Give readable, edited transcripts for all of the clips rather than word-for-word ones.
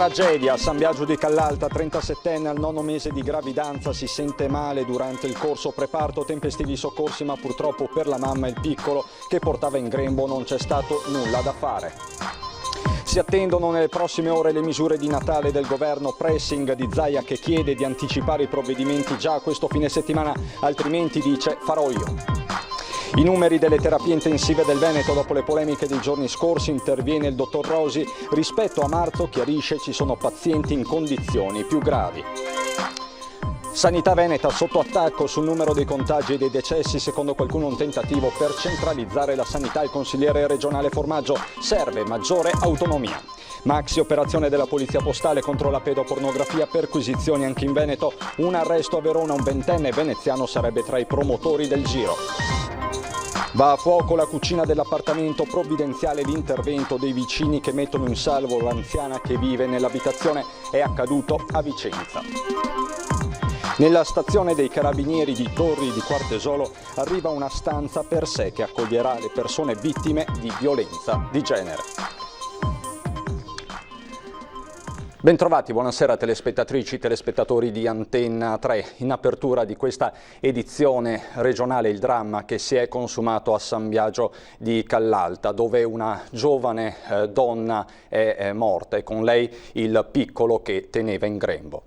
Tragedia a San Biagio di Callalta, 37enne al 9° mese di gravidanza si sente male durante il corso preparto, tempestivi soccorsi, ma purtroppo per la mamma e il piccolo che portava in grembo non c'è stato nulla da fare. Si attendono nelle prossime ore le misure di Natale del governo, pressing di Zaia che chiede di anticipare i provvedimenti già questo fine settimana, altrimenti dice farò io. I numeri delle terapie intensive del Veneto dopo le polemiche dei giorni scorsi, interviene il dottor Rosi, rispetto a marzo chiarisce ci sono pazienti in condizioni più gravi. Sanità veneta sotto attacco sul numero dei contagi e dei decessi, secondo qualcuno un tentativo per centralizzare la sanità. Il consigliere regionale Formaggio: serve maggiore autonomia. Maxi operazione della polizia postale contro la pedopornografia, perquisizioni anche in Veneto, un arresto a Verona, un 20enne veneziano sarebbe tra i promotori del giro. Va a fuoco la cucina dell'appartamento, provvidenziale l'intervento dei vicini che mettono in salvo l'anziana che vive nell'abitazione, è accaduto a Vicenza. Nella stazione dei Carabinieri di Torri di Quartesolo arriva una stanza per sé che accoglierà le persone vittime di violenza di genere. Bentrovati, buonasera telespettatrici, telespettatori di Antenna 3. In apertura di questa edizione regionale il dramma che si è consumato a San Biagio di Callalta, dove una giovane donna è morta e con lei il piccolo che teneva in grembo.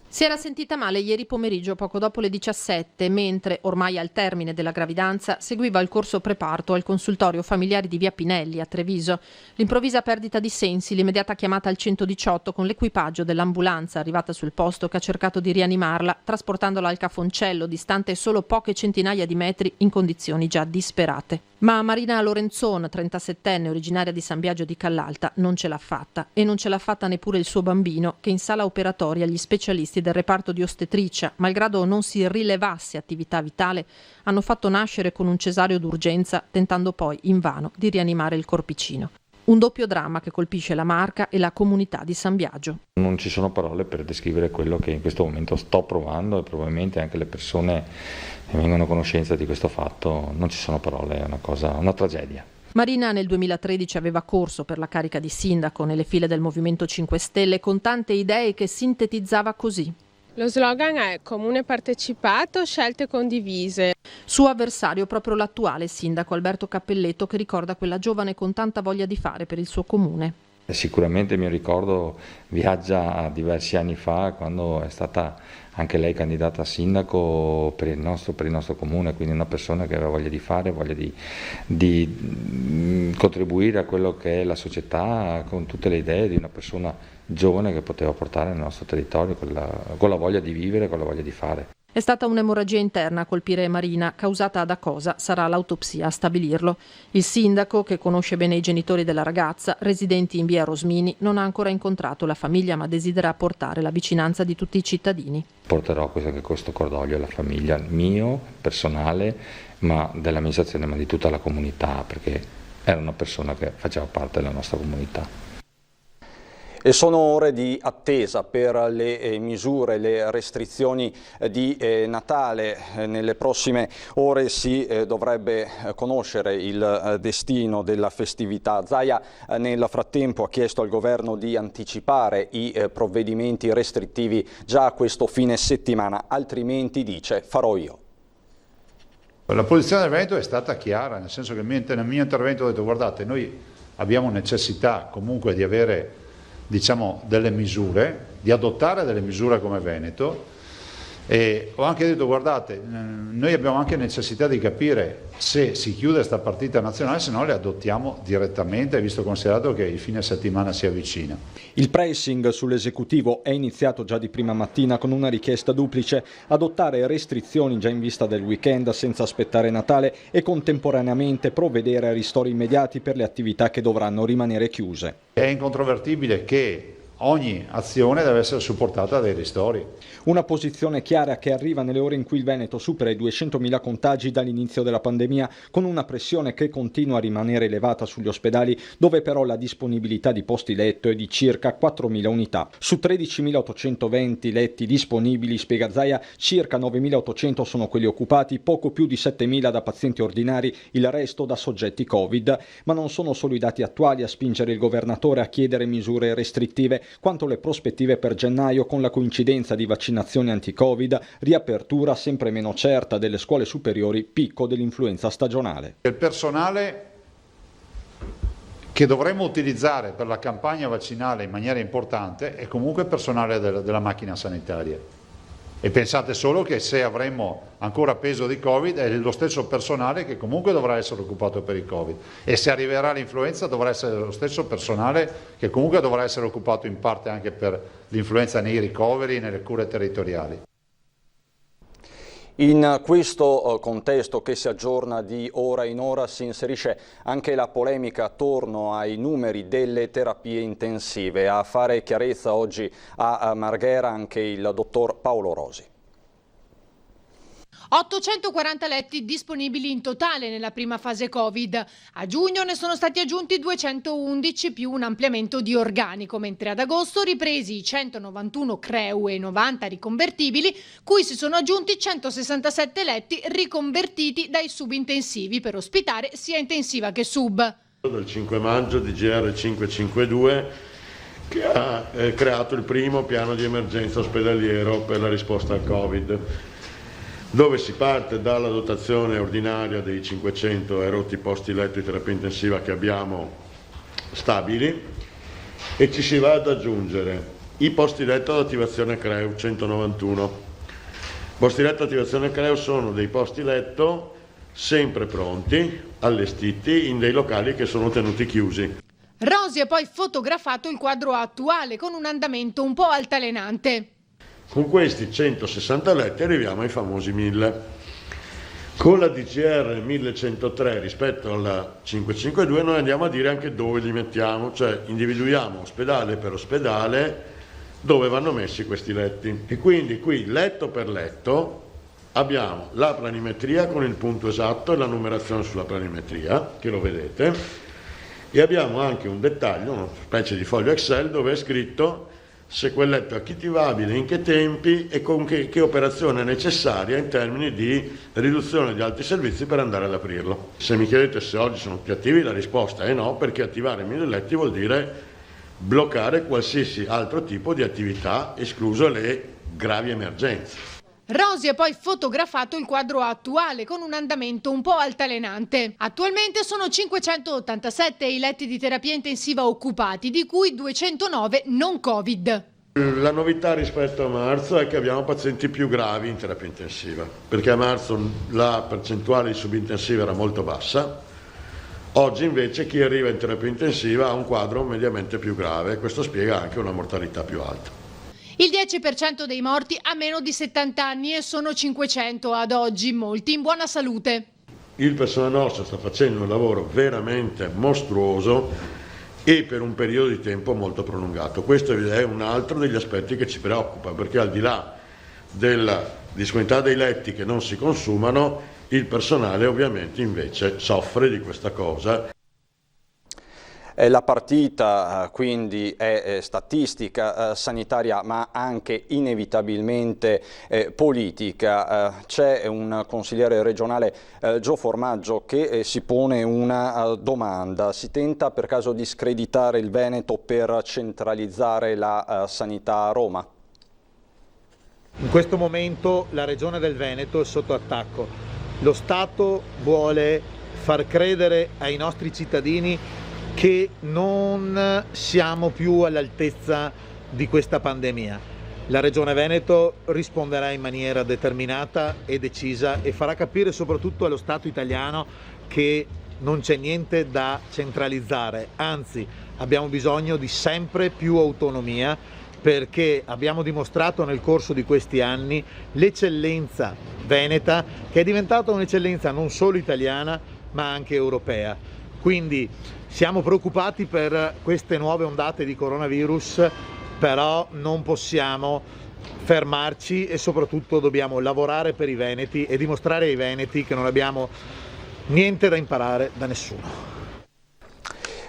Si era sentita male ieri pomeriggio poco dopo le 17, mentre, ormai al termine della gravidanza, seguiva il corso preparto al consultorio familiari di via Pinelli a Treviso. L'improvvisa perdita di sensi, l'immediata chiamata al 118 con l'equipaggio dell'ambulanza arrivata sul posto che ha cercato di rianimarla, trasportandola al Cafoncello, distante solo poche centinaia di metri, in condizioni già disperate. Ma Marina Lorenzon, 37enne, originaria di San Biagio di Callalta, non ce l'ha fatta. E non ce l'ha fatta neppure il suo bambino, che in sala operatoria gli specialisti del reparto di ostetricia, malgrado non si rilevasse attività vitale, hanno fatto nascere con un cesareo d'urgenza, tentando poi invano di rianimare il corpicino. Un doppio dramma che colpisce la Marca e la comunità di San Biagio. Non ci sono parole per descrivere quello che in questo momento sto provando, e probabilmente anche le persone che vengono a conoscenza di questo fatto, non ci sono parole, è una tragedia. Marina nel 2013 aveva corso per la carica di sindaco nelle file del Movimento 5 Stelle con tante idee che sintetizzava così. Lo slogan è comune partecipato, scelte condivise. Suo avversario proprio l'attuale sindaco Alberto Cappelletto, che ricorda quella giovane con tanta voglia di fare per il suo comune. Sicuramente il mio ricordo viaggia a diversi anni fa, quando è stata anche lei candidata a sindaco per il nostro comune, quindi una persona che aveva voglia di fare, voglia di contribuire a quello che è la società, con tutte le idee di una persona giovane che poteva portare nel nostro territorio, con la voglia di vivere, con la voglia di fare. È stata un'emorragia interna a colpire Marina, causata da cosa? Sarà l'autopsia a stabilirlo. Il sindaco, che conosce bene i genitori della ragazza, residenti in via Rosmini, non ha ancora incontrato la famiglia, ma desidera portare la vicinanza di tutti i cittadini. Porterò questo cordoglio alla famiglia, mio, personale, ma dell'amministrazione, ma di tutta la comunità, perché era una persona che faceva parte della nostra comunità. E sono ore di attesa per le misure, le restrizioni di Natale. Nelle prossime ore si dovrebbe conoscere il destino della festività. Zaia nel frattempo ha chiesto al governo di anticipare i provvedimenti restrittivi già a questo fine settimana, altrimenti dice farò io. La posizione del Veneto è stata chiara, nel senso che nel mio intervento ho detto: guardate, noi abbiamo necessità comunque di avere delle misure, di adottare delle misure come Veneto, e ho anche detto: guardate, noi abbiamo anche necessità di capire se si chiude questa partita nazionale, se no le adottiamo direttamente, visto considerato che il fine settimana si avvicina. Il pressing sull'esecutivo è iniziato già di prima mattina con una richiesta duplice: adottare restrizioni già in vista del weekend senza aspettare Natale e contemporaneamente provvedere a ristori immediati per le attività che dovranno rimanere chiuse. È incontrovertibile che ogni azione deve essere supportata dai ristori. Una posizione chiara che arriva nelle ore in cui il Veneto supera i 200.000 contagi dall'inizio della pandemia, con una pressione che continua a rimanere elevata sugli ospedali, dove però la disponibilità di posti letto è di circa 4.000 unità. Su 13.820 letti disponibili, spiega Zaia, circa 9.800 sono quelli occupati, poco più di 7.000 da pazienti ordinari, il resto da soggetti Covid. Ma non sono solo i dati attuali a spingere il governatore a chiedere misure restrittive, quanto le prospettive per gennaio, con la coincidenza di vaccinazioni anti-Covid, riapertura sempre meno certa delle scuole superiori, picco dell'influenza stagionale. Il personale che dovremmo utilizzare per la campagna vaccinale in maniera importante è comunque personale della macchina sanitaria. E pensate solo che se avremo ancora peso di Covid è lo stesso personale che comunque dovrà essere occupato per il Covid, e se arriverà l'influenza dovrà essere lo stesso personale che comunque dovrà essere occupato in parte anche per l'influenza nei ricoveri e nelle cure territoriali. In questo contesto che si aggiorna di ora in ora si inserisce anche la polemica attorno ai numeri delle terapie intensive. A fare chiarezza oggi a Marghera anche il dottor Paolo Rosi. 840 letti disponibili in totale nella prima fase Covid. A giugno ne sono stati aggiunti 211 più un ampliamento di organico, mentre ad agosto ripresi i 191 CREU e 90 riconvertibili, cui si sono aggiunti 167 letti riconvertiti dai subintensivi per ospitare sia intensiva che sub. Dal 5 maggio DGR 552 che ha creato il primo piano di emergenza ospedaliero per la risposta al Covid, dove si parte dalla dotazione ordinaria dei 500 erotti posti letto di terapia intensiva che abbiamo stabili, e ci si va ad aggiungere i posti letto ad attivazione CREU 191. Posti letto ad attivazione CREU sono dei posti letto sempre pronti, allestiti in dei locali che sono tenuti chiusi. Rosi ha poi fotografato il quadro attuale con un andamento un po' altalenante. Con questi 160 letti arriviamo ai famosi 1000. Con la DGR 1103 rispetto alla 552 noi andiamo a dire anche dove li mettiamo, cioè individuiamo ospedale per ospedale dove vanno messi questi letti. E quindi qui letto per letto abbiamo la planimetria con il punto esatto e la numerazione sulla planimetria, che lo vedete, e abbiamo anche un dettaglio, una specie di foglio Excel dove è scritto se quel letto è attivabile, in che tempi e con che operazione è necessaria in termini di riduzione di altri servizi per andare ad aprirlo. Se mi chiedete se oggi sono più attivi, la risposta è no, perché attivare 1000 letti vuol dire bloccare qualsiasi altro tipo di attività, escluso le gravi emergenze. Rosi ha poi fotografato il quadro attuale con un andamento un po' altalenante. Attualmente sono 587 i letti di terapia intensiva occupati, di cui 209 non Covid. La novità rispetto a marzo è che abbiamo pazienti più gravi in terapia intensiva, perché a marzo la percentuale di subintensiva era molto bassa. Oggi invece chi arriva in terapia intensiva ha un quadro mediamente più grave, questo spiega anche una mortalità più alta. Il 10% dei morti ha meno di 70 anni e sono 500 ad oggi, molti in buona salute. Il personale nostro sta facendo un lavoro veramente mostruoso e per un periodo di tempo molto prolungato. Questo è un altro degli aspetti che ci preoccupa, perché al di là della disponibilità dei letti che non si consumano, il personale ovviamente invece soffre di questa cosa. La partita quindi è statistica, sanitaria, ma anche inevitabilmente politica. C'è un consigliere regionale, Gio Formaggio, che si pone una domanda. Si tenta per caso di screditare il Veneto per centralizzare la sanità a Roma? In questo momento la regione del Veneto è sotto attacco. Lo Stato vuole far credere ai nostri cittadini che non siamo più all'altezza di questa pandemia. La Regione Veneto risponderà in maniera determinata e decisa e farà capire soprattutto allo Stato italiano che non c'è niente da centralizzare, anzi abbiamo bisogno di sempre più autonomia, perché abbiamo dimostrato nel corso di questi anni l'eccellenza veneta, che è diventata un'eccellenza non solo italiana ma anche europea. Quindi siamo preoccupati per queste nuove ondate di coronavirus però non possiamo fermarci e soprattutto dobbiamo lavorare per i veneti e dimostrare ai veneti che non abbiamo niente da imparare da nessuno.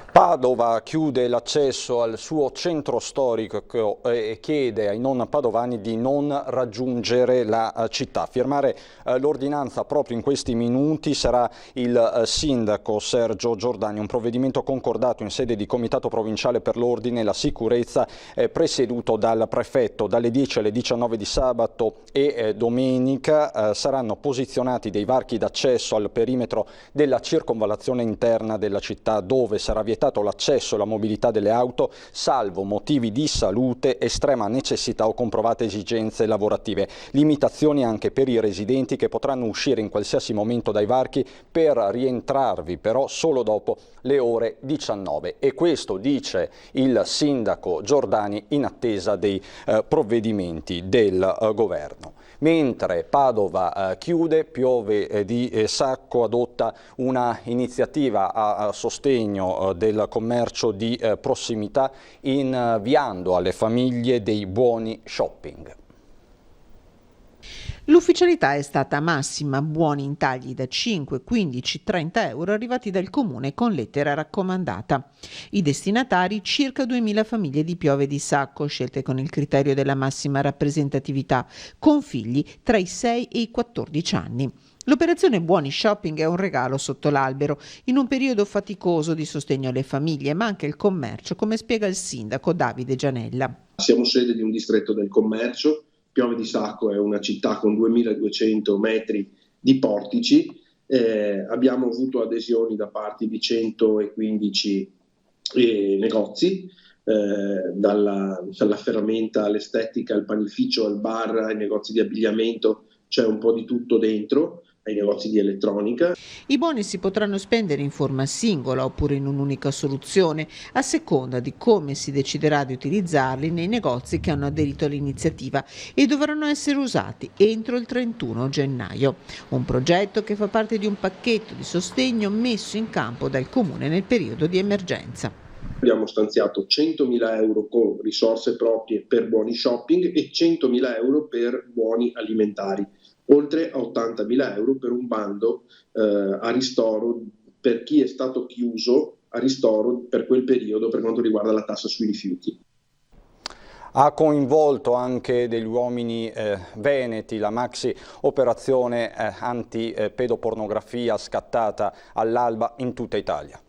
Padova chiude l'accesso al suo centro storico e chiede ai non padovani di non raggiungere la città. A firmare l'ordinanza proprio in questi minuti sarà il sindaco Sergio Giordani, un provvedimento concordato in sede di Comitato Provinciale per l'Ordine e la Sicurezza presieduto dal prefetto. Dalle 10 alle 19 di sabato e domenica saranno posizionati dei varchi d'accesso al perimetro della circonvallazione interna della città, dove sarà vietato l'accesso e la mobilità delle auto, salvo motivi di salute, estrema necessità o comprovate esigenze lavorative. Limitazioni anche per i residenti, che potranno uscire in qualsiasi momento dai varchi per rientrarvi però solo dopo le ore 19. E questo dice il sindaco Giordani in attesa dei provvedimenti del governo. Mentre Padova chiude, Piove di Sacco adotta una iniziativa a sostegno del commercio di prossimità, inviando alle famiglie dei buoni shopping. L'ufficialità è stata massima, buoni intagli da 5, 15, 30 euro arrivati dal comune con lettera raccomandata. I destinatari circa 2.000 famiglie di Piove di Sacco, scelte con il criterio della massima rappresentatività, con figli tra i 6 e i 14 anni. L'operazione Buoni Shopping è un regalo sotto l'albero, in un periodo faticoso di sostegno alle famiglie, ma anche al commercio, come spiega il sindaco Davide Gianella. Siamo sede di un distretto del commercio. Piove di Sacco è una città con 2.200 metri di portici, abbiamo avuto adesioni da parte di 115 negozi, dalla ferramenta all'estetica, al panificio, al bar, ai negozi di abbigliamento, c'è un po' di tutto dentro, ai negozi di elettronica. I buoni si potranno spendere in forma singola oppure in un'unica soluzione, a seconda di come si deciderà di utilizzarli nei negozi che hanno aderito all'iniziativa, e dovranno essere usati entro il 31 gennaio. Un progetto che fa parte di un pacchetto di sostegno messo in campo dal Comune nel periodo di emergenza. Abbiamo stanziato 100.000 euro con risorse proprie per buoni shopping e 100.000 euro per buoni alimentari, oltre a 80.000 euro per un bando a ristoro per chi è stato chiuso a ristoro per quel periodo per quanto riguarda la tassa sui rifiuti. Ha coinvolto anche degli uomini veneti la maxi operazione anti-pedopornografia scattata all'alba in tutta Italia.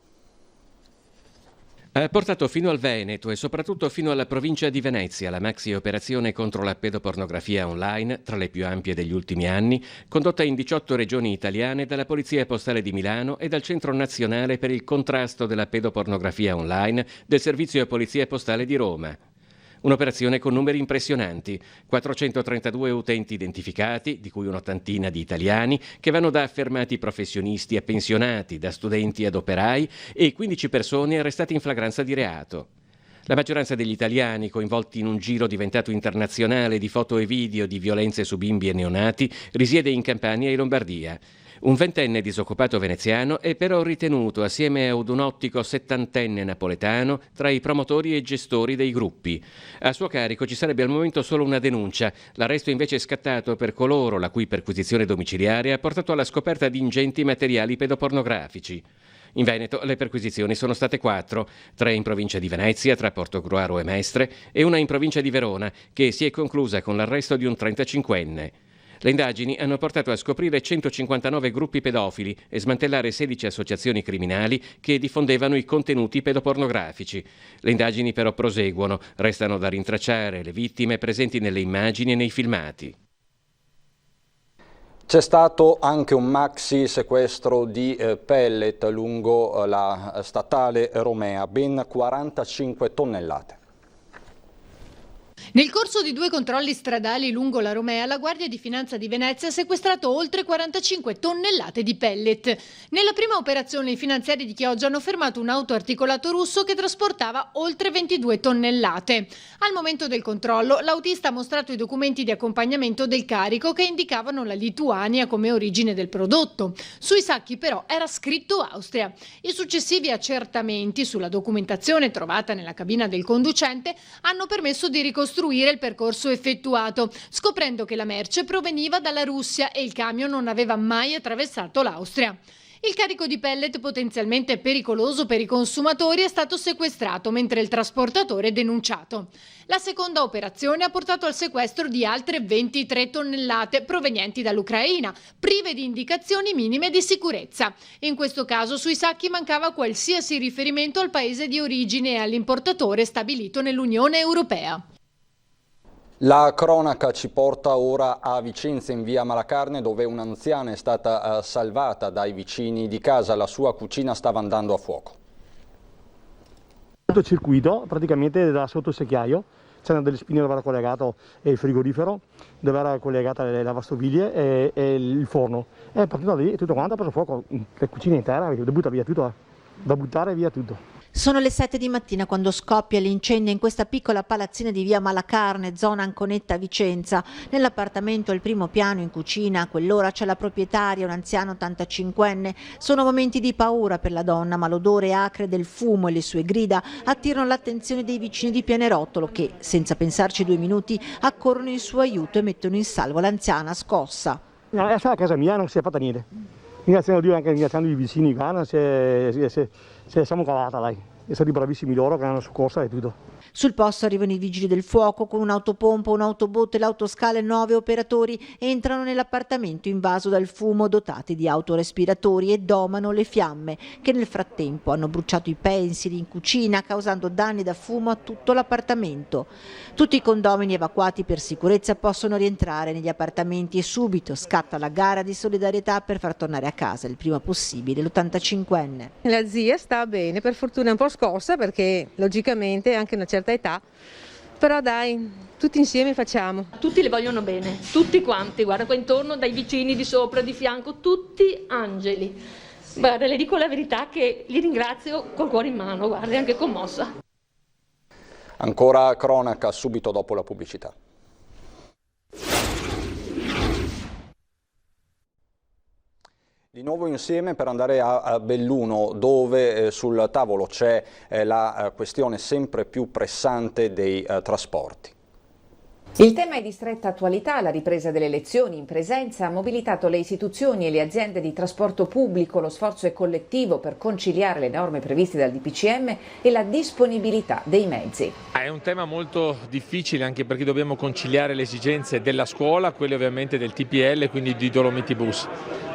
Ha portato fino al Veneto e soprattutto fino alla provincia di Venezia la maxi operazione contro la pedopornografia online, tra le più ampie degli ultimi anni, condotta in 18 regioni italiane dalla Polizia Postale di Milano e dal Centro Nazionale per il Contrasto della Pedopornografia Online del Servizio Polizia Postale di Roma. Un'operazione con numeri impressionanti, 432 utenti identificati, di cui un'ottantina di italiani, che vanno da affermati professionisti a pensionati, da studenti ad operai, e 15 persone arrestate in flagranza di reato. La maggioranza degli italiani, coinvolti in un giro diventato internazionale di foto e video di violenze su bimbi e neonati, risiede in Campania e Lombardia. Un ventenne disoccupato veneziano è però ritenuto, assieme ad un ottico settantenne napoletano, tra i promotori e gestori dei gruppi. A suo carico ci sarebbe al momento solo una denuncia. L'arresto invece è scattato per coloro la cui perquisizione domiciliare ha portato alla scoperta di ingenti materiali pedopornografici. In Veneto le perquisizioni sono state 4, 3 in provincia di Venezia, tra Portogruaro e Mestre, e una in provincia di Verona, che si è conclusa con l'arresto di un 35enne. Le indagini hanno portato a scoprire 159 gruppi pedofili e smantellare 16 associazioni criminali che diffondevano i contenuti pedopornografici. Le indagini però proseguono, restano da rintracciare le vittime presenti nelle immagini e nei filmati. C'è stato anche un maxi sequestro di pellet lungo la statale Romea, ben 45 tonnellate. Nel corso di 2 controlli stradali lungo la Romea, la Guardia di Finanza di Venezia ha sequestrato oltre 45 tonnellate di pellet. Nella prima operazione i finanziari di Chioggia hanno fermato un auto articolato russo che trasportava oltre 22 tonnellate. Al momento del controllo, l'autista ha mostrato i documenti di accompagnamento del carico che indicavano la Lituania come origine del prodotto. Sui sacchi però era scritto Austria. I successivi accertamenti sulla documentazione trovata nella cabina del conducente hanno permesso di ricostruire il percorso effettuato, scoprendo che la merce proveniva dalla Russia e il camion non aveva mai attraversato l'Austria. Il carico di pellet potenzialmente pericoloso per i consumatori è stato sequestrato, mentre il trasportatore denunciato. La seconda operazione ha portato al sequestro di altre 23 tonnellate provenienti dall'Ucraina, prive di indicazioni minime di sicurezza. In questo caso sui sacchi mancava qualsiasi riferimento al paese di origine e all'importatore stabilito nell'Unione Europea. La cronaca ci porta ora a Vicenza, in via Malacarne, dove un'anziana è stata salvata dai vicini di casa. La sua cucina stava andando a fuoco. Il circuito praticamente da sotto il secchiaio c'erano delle spine dove era collegato il frigorifero, dove era collegata le lavastoviglie e il forno. È partito da lì e tutto quanto ha preso fuoco, la cucina intera, da buttare via tutto, da buttare via tutto. Sono le 7 di mattina quando scoppia l'incendio in questa piccola palazzina di via Malacarne, zona Anconetta, Vicenza. Nell'appartamento al primo piano, in cucina, a quell'ora c'è la proprietaria, un anziano 85enne. Sono momenti di paura per la donna, ma l'odore acre del fumo e le sue grida attirano l'attenzione dei vicini di Pianerottolo che, senza pensarci 2 minuti, accorrono in suo aiuto e mettono in salvo l'anziana scossa. No, è stata a casa mia, non si è fatta niente. Ringraziando Dio, anche ringraziando i vicini qua, siamo cavata, dai. Sono stati bravissimi loro che hanno soccorsa e tutto. Sul posto arrivano i vigili del fuoco con un'autopompa, un'autobotte e l'autoscale. 9 operatori entrano nell'appartamento invaso dal fumo, dotati di autorespiratori, e domano le fiamme che nel frattempo hanno bruciato i pensili in cucina, causando danni da fumo a tutto l'appartamento. Tutti i condomini evacuati per sicurezza possono rientrare negli appartamenti e subito scatta la gara di solidarietà per far tornare a casa il prima possibile l'85enne. La zia sta bene, per fortuna è un po' scossa perché logicamente anche una certa età, però dai, tutti insieme facciamo. Tutti le vogliono bene, tutti quanti, guarda qua intorno, dai vicini, di sopra, di fianco, tutti angeli. Sì. Guarda, le dico la verità che li ringrazio col cuore in mano, guarda, è anche commossa. Ancora cronaca subito dopo la pubblicità. Di nuovo insieme per andare a Belluno, dove sul tavolo c'è la questione sempre più pressante dei trasporti. Il tema è di stretta attualità. La ripresa delle lezioni in presenza ha mobilitato le istituzioni e le aziende di trasporto pubblico. Lo sforzo è collettivo per conciliare le norme previste dal DPCM e la disponibilità dei mezzi. È un tema molto difficile, anche perché dobbiamo conciliare le esigenze della scuola, quelle ovviamente del TPL, quindi di Dolomiti Bus.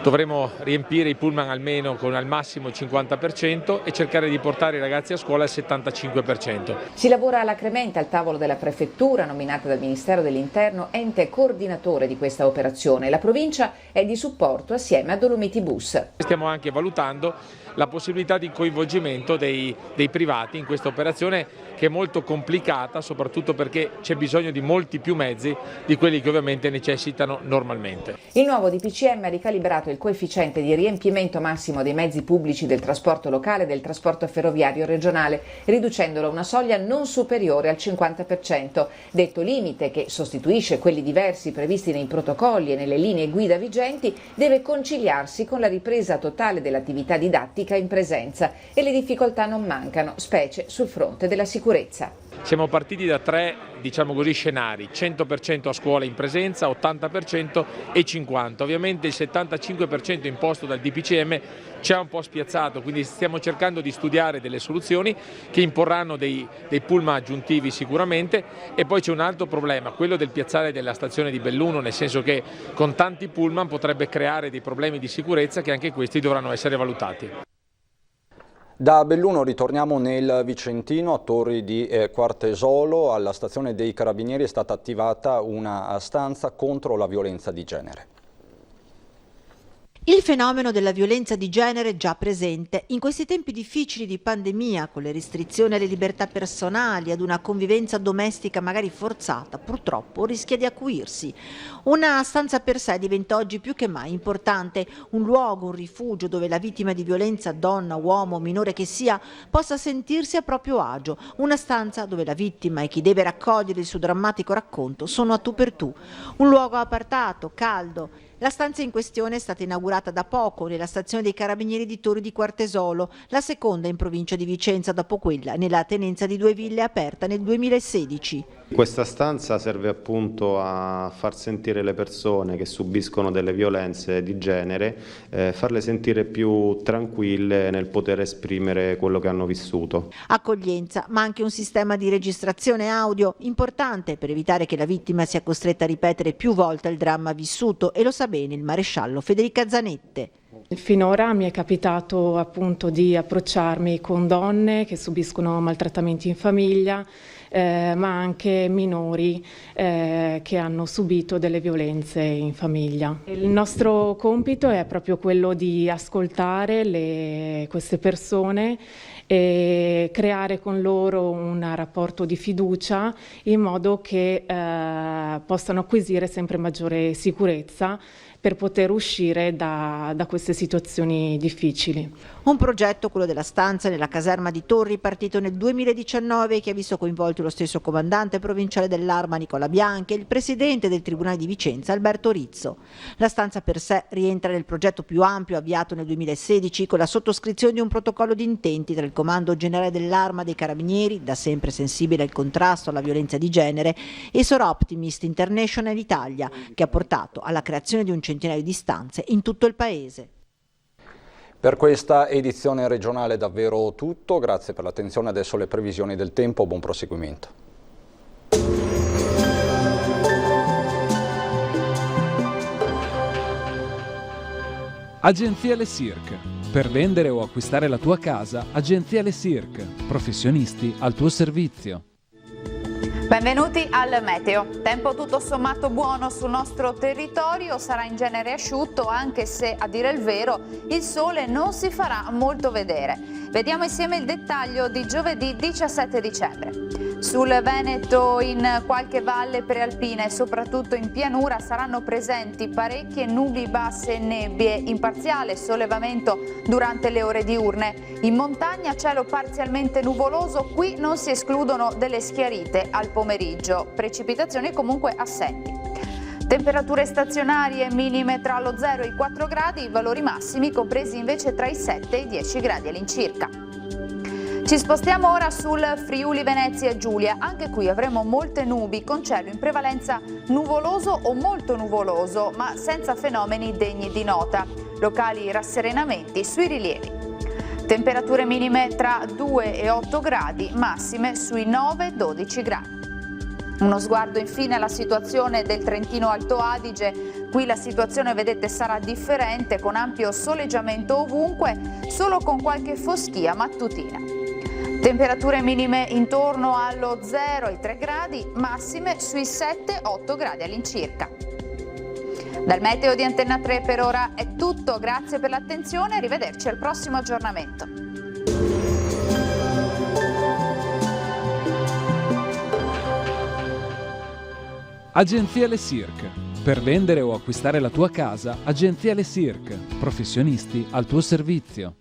Dovremo riempire i pullman almeno con al massimo il 50% e cercare di portare i ragazzi a scuola al 75%. Si lavora alacremente al tavolo della prefettura, nominata dal Ministero dell'Interno, ente coordinatore di questa operazione. La provincia è di supporto assieme a Dolomiti Bus. Stiamo anche valutando la possibilità di coinvolgimento dei privati in questa operazione, che è molto complicata, soprattutto perché c'è bisogno di molti più mezzi di quelli che ovviamente necessitano normalmente. Il nuovo DPCM ha ricalibrato il coefficiente di riempimento massimo dei mezzi pubblici del trasporto locale e del trasporto ferroviario regionale, riducendolo a una soglia non superiore al 50%. Detto limite, che sostituisce quelli diversi previsti nei protocolli e nelle linee guida vigenti, deve conciliarsi con la ripresa totale dell'attività didattica in presenza, e le difficoltà non mancano, specie sul fronte della sicurezza. Siamo partiti da 3, diciamo così, scenari: 100% a scuola in presenza, 80% e 50%. Ovviamente il 75% imposto dal DPCM ci ha un po' spiazzato, quindi stiamo cercando di studiare delle soluzioni che imporranno dei pullman aggiuntivi sicuramente. E poi c'è un altro problema, quello del piazzale della stazione di Belluno, nel senso che con tanti pullman potrebbe creare dei problemi di sicurezza che anche questi dovranno essere valutati. Da Belluno ritorniamo nel Vicentino, a Torri di Quartesolo. Alla stazione dei Carabinieri è stata attivata una stanza contro la violenza di genere. Il fenomeno della violenza di genere è già presente. In questi tempi difficili di pandemia, con le restrizioni alle libertà personali, ad una convivenza domestica magari forzata, purtroppo rischia di acuirsi. Una stanza per sé diventa oggi più che mai importante, un luogo, un rifugio dove la vittima di violenza, donna, uomo, minore che sia, possa sentirsi a proprio agio. Una stanza dove la vittima e chi deve raccogliere il suo drammatico racconto sono a tu per tu. Un luogo apartato, caldo. La stanza in questione è stata inaugurata da poco nella stazione dei Carabinieri di Torri di Quartesolo, la seconda in provincia di Vicenza dopo quella nella tenenza di Due Ville aperta nel 2016. Questa stanza serve appunto a far sentire le persone che subiscono delle violenze di genere, farle sentire più tranquille nel poter esprimere quello che hanno vissuto. Accoglienza, ma anche un sistema di registrazione audio importante per evitare che la vittima sia costretta a ripetere più volte il dramma vissuto, e lo sa bene il maresciallo Federica Zanette. Finora mi è capitato appunto di approcciarmi con donne che subiscono maltrattamenti in famiglia, ma anche minori che hanno subito delle violenze in famiglia. Il nostro compito è proprio quello di ascoltare queste persone e creare con loro un rapporto di fiducia in modo che possano acquisire sempre maggiore sicurezza per poter uscire da queste situazioni difficili. Un progetto, quello della stanza nella caserma di Torri, partito nel 2019, che ha visto coinvolti lo stesso comandante provinciale dell'Arma Nicola Bianchi e il presidente del Tribunale di Vicenza Alberto Rizzo. La stanza per sé rientra nel progetto più ampio avviato nel 2016 con la sottoscrizione di un protocollo di intenti tra il Comando Generale dell'Arma dei Carabinieri, da sempre sensibile al contrasto alla violenza di genere, e Soroptimist International Italia, che ha portato alla creazione di un centinaio di stanze in tutto il paese. Per questa edizione regionale è davvero tutto, grazie per l'attenzione, adesso le previsioni del tempo, buon proseguimento. Agenzia Le Cirque. Per vendere o acquistare la tua casa, Agenzia Le Cirque. Professionisti al tuo servizio. Benvenuti al meteo. Tempo tutto sommato buono sul nostro territorio, sarà in genere asciutto, anche se a dire il vero il sole non si farà molto vedere. Vediamo insieme il dettaglio di giovedì 17 dicembre. Sul Veneto, in qualche valle prealpina e soprattutto in pianura saranno presenti parecchie nubi basse e nebbie, in parziale sollevamento durante le ore diurne. In montagna cielo parzialmente nuvoloso, qui non si escludono delle schiarite al pomeriggio, precipitazioni comunque assenti. Temperature stazionarie minime tra lo 0 e i 4 gradi, valori massimi compresi invece tra i 7 e i 10 gradi all'incirca. Ci spostiamo ora sul Friuli Venezia Giulia, anche qui avremo molte nubi con cielo in prevalenza nuvoloso o molto nuvoloso, ma senza fenomeni degni di nota, locali rasserenamenti sui rilievi. Temperature minime tra 2 e 8 gradi, massime sui 9-12 gradi. Uno sguardo infine alla situazione del Trentino Alto Adige. Qui la situazione, vedete, sarà differente, con ampio soleggiamento ovunque, solo con qualche foschia mattutina. Temperature minime intorno allo 0 e 3 gradi, massime sui 7-8 gradi all'incirca. Dal meteo di Antenna 3 per ora è tutto, grazie per l'attenzione, arrivederci al prossimo aggiornamento. Agenzia Le Cirque. Per vendere o acquistare la tua casa, Agenzia Le Cirque. Professionisti al tuo servizio.